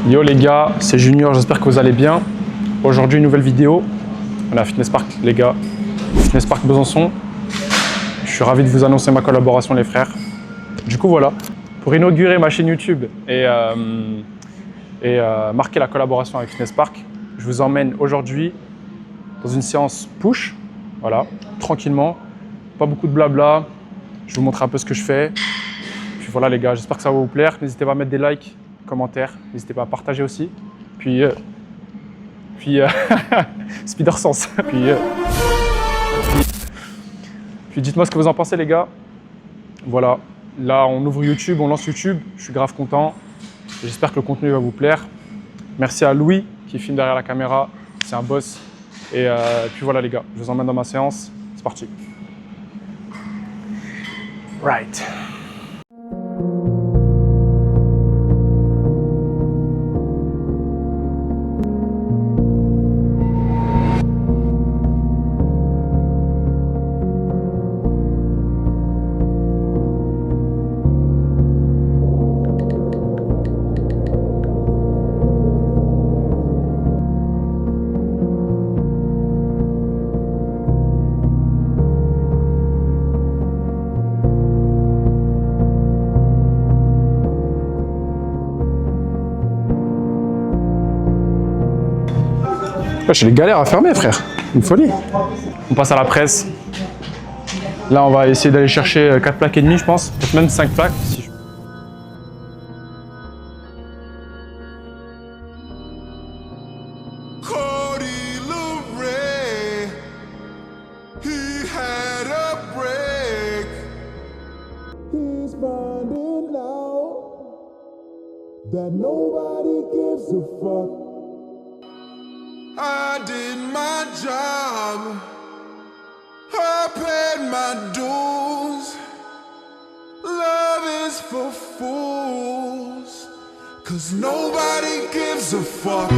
Yo les gars, c'est Junior, j'espère que vous allez bien. Aujourd'hui une nouvelle vidéo. On est à Fitness Park les gars, Fitness Park Besançon. Je suis ravi de vous annoncer ma collaboration les frères. Du coup voilà, pour inaugurer ma chaîne YouTube et marquer la collaboration avec Fitness Park, je vous emmène aujourd'hui dans une séance push. Voilà, tranquillement, pas beaucoup de blabla. Je vous montre un peu ce que je fais. Puis voilà les gars, j'espère que ça va vous plaire. N'hésitez pas à mettre des likes, commentaires. N'hésitez pas à partager aussi. Puis Speeder Sense. Puis dites-moi ce que vous en pensez les gars. Voilà, là on ouvre YouTube, on lance YouTube. Je suis grave content. J'espère que le contenu va vous plaire. Merci à Louis qui filme derrière la caméra. C'est un boss. Et puis voilà les gars, je vous emmène dans ma séance. C'est parti. Right. J'ai les galères à fermer, frère. Une folie. On passe à la presse. Là, on va essayer d'aller chercher 4 plaques et demi, je pense. Peut-être même 5 plaques. I did my job, I paid my dues. Love is for fools, 'cause nobody gives a fuck.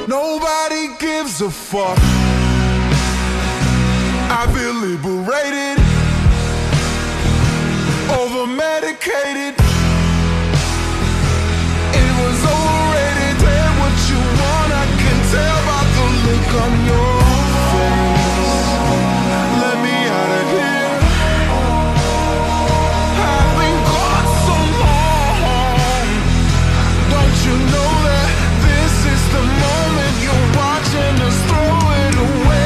Nobody gives a fuck. I feel liberated, over-medicated. It was overrated. Tell what you want, I can tell by the look on your face. Let me out of here. I've been gone so long. Don't you know that this is the moment you're watching us throw it away?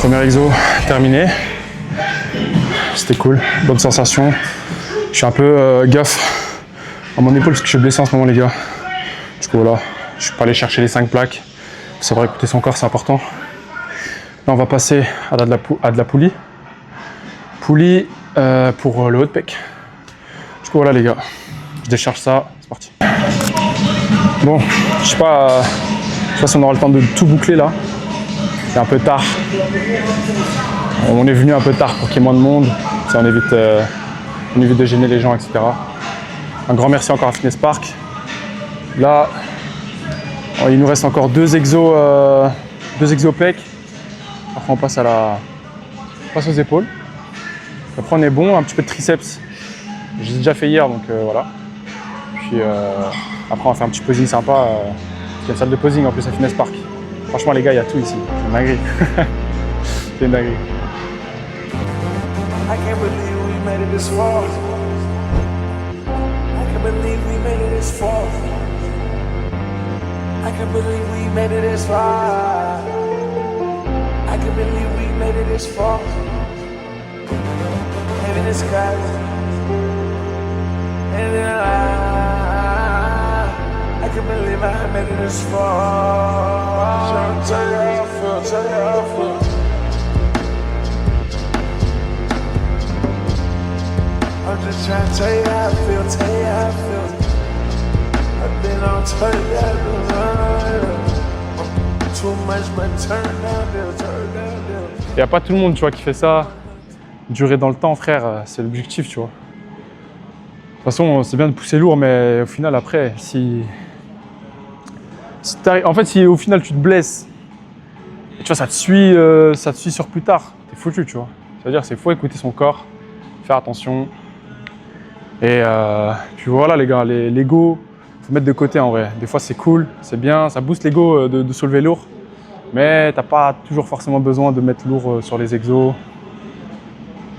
Premier exo terminé. C'était cool, bonne sensation. Je suis un peu gaffe à mon épaule parce que je suis blessé en ce moment les gars. Du coup voilà, je suis pas allé chercher les 5 plaques. C'est vrai, écouter son corps c'est important. Là on va passer à de la poulie. Poulie pour le haut de pec. Du coup voilà les gars, je décharge ça, c'est parti. Bon, je sais pas si on aura le temps de tout boucler là. C'est un peu tard. On est venu un peu tard pour qu'il y ait moins de monde. Ça, on évite de gêner les gens, etc. Un grand merci encore à Fitness Park. Là, il nous reste encore 2 exos pec. Après on passe aux épaules. Après on est bon, un petit peu de triceps. J'ai déjà fait hier donc voilà. Puis après on va faire un petit posing sympa. Il y a une salle de posing en plus à Fitness Park. Franchement les gars, il y a tout ici. C'est une dinguerie. C'est une dinguerie. I can't believe we made it this far. I can't believe we made it this far. I can't believe we made it this far. I can't believe we made it this far. Heaven in the sky. And then I can't believe I made it this far. Tell you how I feel, tell you how I feel. trying to tell you how I feel, tell you how I feel. I've been on turn down, too much, but turn down, turn down. Il n'y a pas tout le monde, tu vois, qui fait ça. Durer dans le temps, frère, c'est l'objectif, tu vois. De toute façon, c'est bien de pousser lourd, mais au final, après, si au final tu te blesses, tu vois, ça te suit sur plus tard, t'es foutu, tu vois. C'est-à-dire, c'est faut écouter son corps, faire attention. Et puis voilà, les gars, l'ego, faut mettre de côté en vrai. Des fois, c'est cool, c'est bien, ça booste l'ego de soulever lourd, mais t'as pas toujours forcément besoin de mettre lourd sur les exos.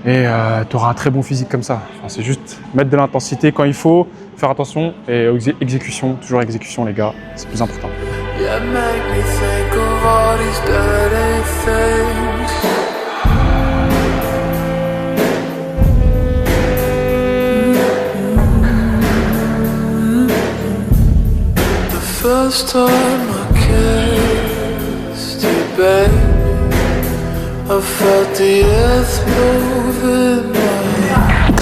Et tu auras un très bon physique comme ça. Enfin, c'est juste mettre de l'intensité quand il faut, faire attention et exécution, toujours exécution les gars, c'est plus important. You make me think of all these dirty things. The first time I kissed you, babe, I felt the earth move in my hand.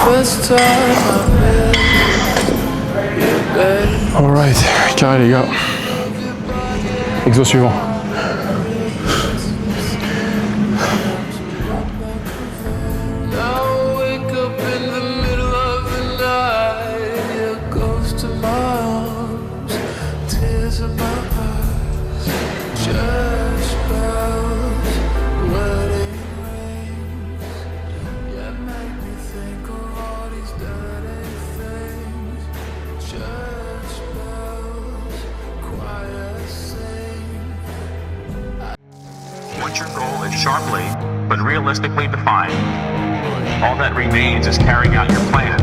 First time I met you, babe. Alright, carré les gars. Exo suivant. Now I wake up in the middle of the night, you're close to my arms, tears in my eyes, church bells, wedding rings. You make me think of all these dirty things. Church bells, choir sing. Once your goal is sharply but realistically defined, all that remains is carrying out your plan.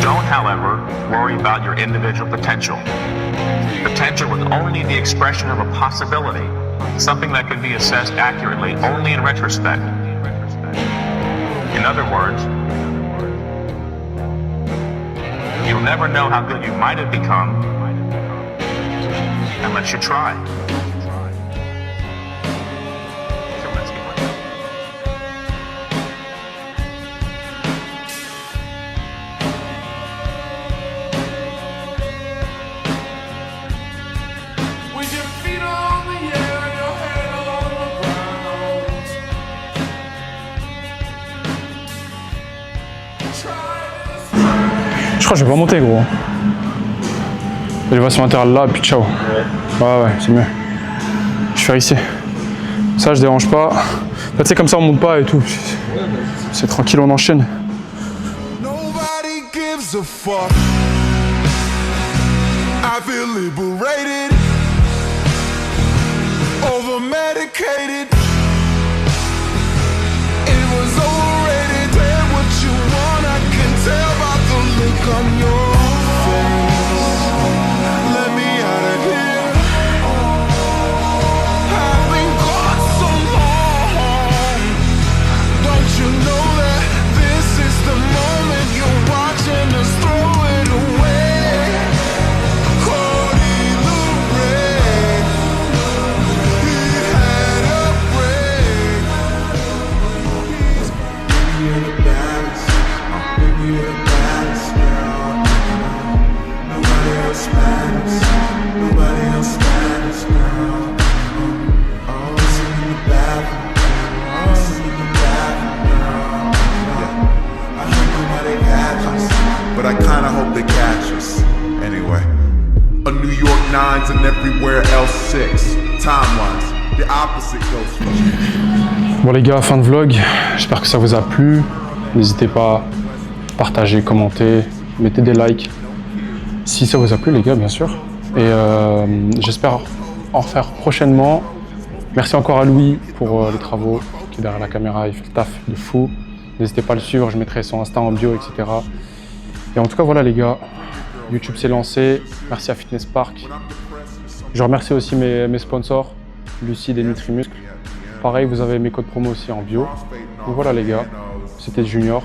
Don't, however, worry about your individual potential. Potential is only the expression of a possibility, something that can be assessed accurately only in retrospect. In other words, you'll never know how good you might have become unless you try. So let's get with it. With your feet on the air and your head on the ground. Je crois que je vais pas monter gros. Élévation latérale là, puis ciao. Ouais, c'est mieux. Je vais faire ici. Ça, je dérange pas. Là, tu sais, comme ça, on monte pas et tout. C'est tranquille, on enchaîne. Nobody gives a fuck. I feel liberated, over medicated. It was overrated. Say what you want, I can tell by the look on your face. Let me out of here. I've been gone so long. Don't you know that this is the moment you're watching us throw it away? Cody the Red, he had a break. Baby, you're the baddest. Baby, you're the baddest now. Nobody else matters. Nobody else matters now. Oh, sing in the bathroom. Oh, sing in the bathroom now. Yeah. I hope nobody catches, but I kinda hope they catch us. Anyway. A New York 9s and everywhere else 6. Timelines, the opposite goes for you. Bon les gars, fin de vlog. J'espère que ça vous a plu. N'hésitez pas à partager, commenter, mettez des likes. Si ça vous a plu les gars, bien sûr. Et j'espère en refaire prochainement. Merci encore à Louis pour les travaux qui est derrière la caméra, il fait le taf de fou. N'hésitez pas à le suivre, je mettrai son Insta en bio, etc. Et en tout cas voilà les gars, YouTube s'est lancé. Merci à Fitness Park. Je remercie aussi mes sponsors, Lucide et Nutrimuscle. Pareil, vous avez mes codes promo aussi en bio. Donc voilà les gars, c'était Junior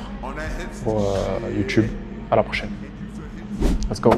pour YouTube. À la prochaine. Let's go.